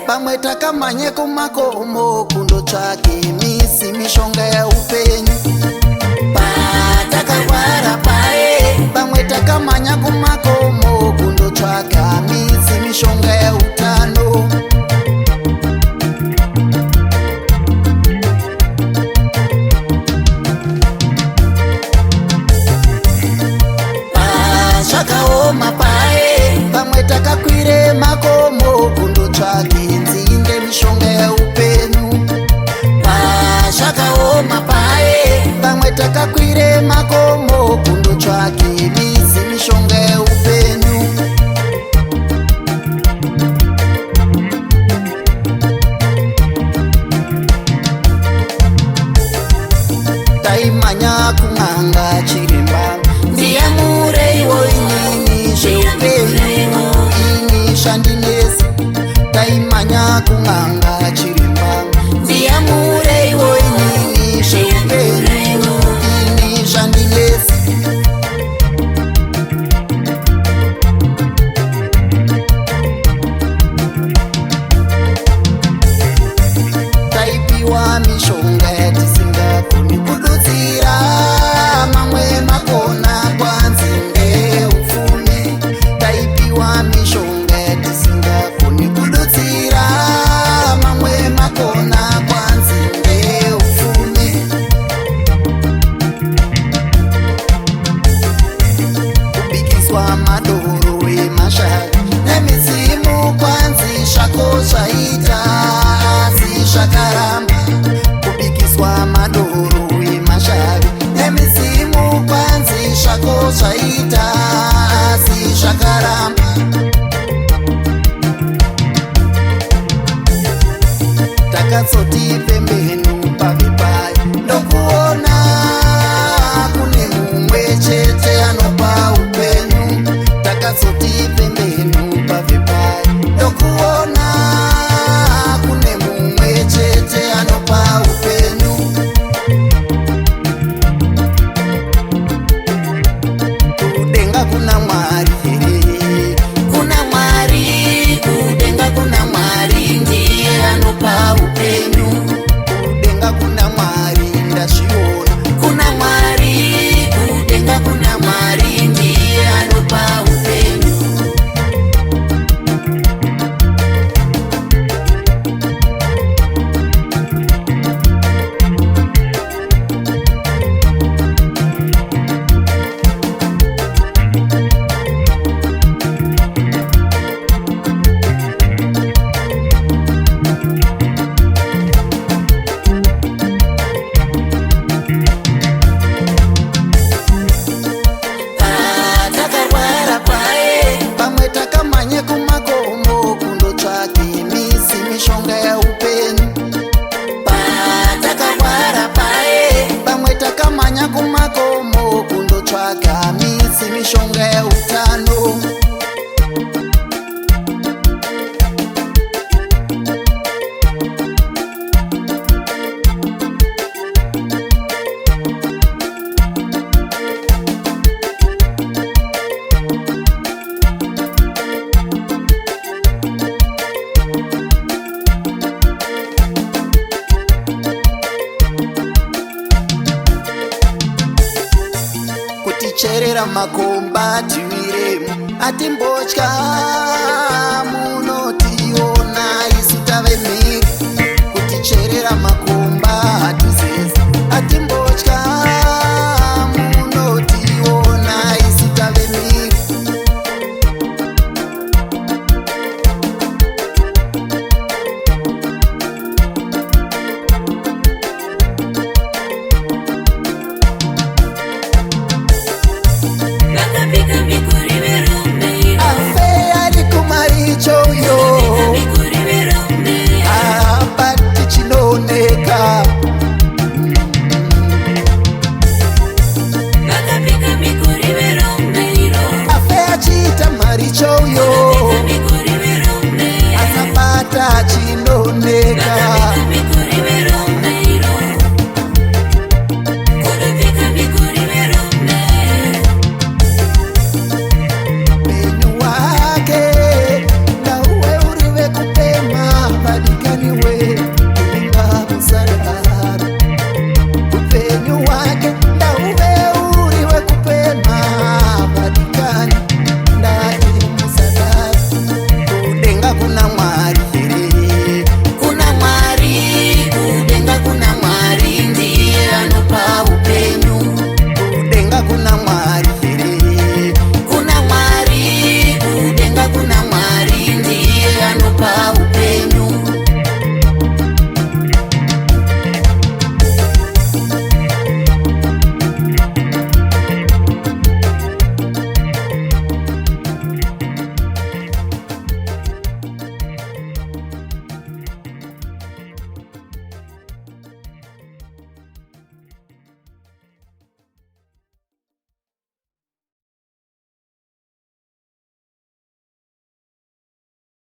Pamwe takamanye kumakomo kundotsvake misi mishonga yaupenyu. Patakarwara paye pamwe takamanya kumakomo kundotsvaka misi mishonga yautano. Pazvakaoma paye pamwe takakwire makomo kundotsvake nzinde mishonga yaupenyu. Pazvakaoma paye pamwe takakwire makomo kundotsvake mizi mishonga yaupenyu. Taimanya kun'anga chiremba ndiyamureiwo inini zveupenyu ini shandinesi. Taimanya kun'anga chiremba ndiyamureiwo inini zveupenyu ini shandinesi. Taipiwa mishonga yatisingakoni kududzira mamwe makona kwanzinde upfumi. Taipiwa mishonga yatisingakoni kududzira mamwe makona kwanzinde upfumi. Kubikiswa madoro emashaka nemizimu kwanzi zvako zvaita asi zvakaramba. Kubikiswa madoro emashaka nemizimu kwanzi zvako zvaita asi zvakaramba. Takatsoti pembenu pavipai ndokuona kune mumwe chete anopa upenyu. Takatsoti pembenu pavipai ndokuona kune mumwe chete anopa upenyu. Kudenga kuna Mwari, kuna Mwari, kudenga kuna Mwari ndiye anopa upenyu. Kudenga kuna Mwari ndazviona, kuna Mwari, kudenga kuna Mwari ndiye anopa upenyu. Patakarwara paye pamwe takamanye kumakomo kundotsvake misi mishonga yaupenyu. Patakarwara paye pamwe takamanya kumakomo kundotsvaka misi mishonga yautano. Kuticherera makomba tiwiremu atimbotya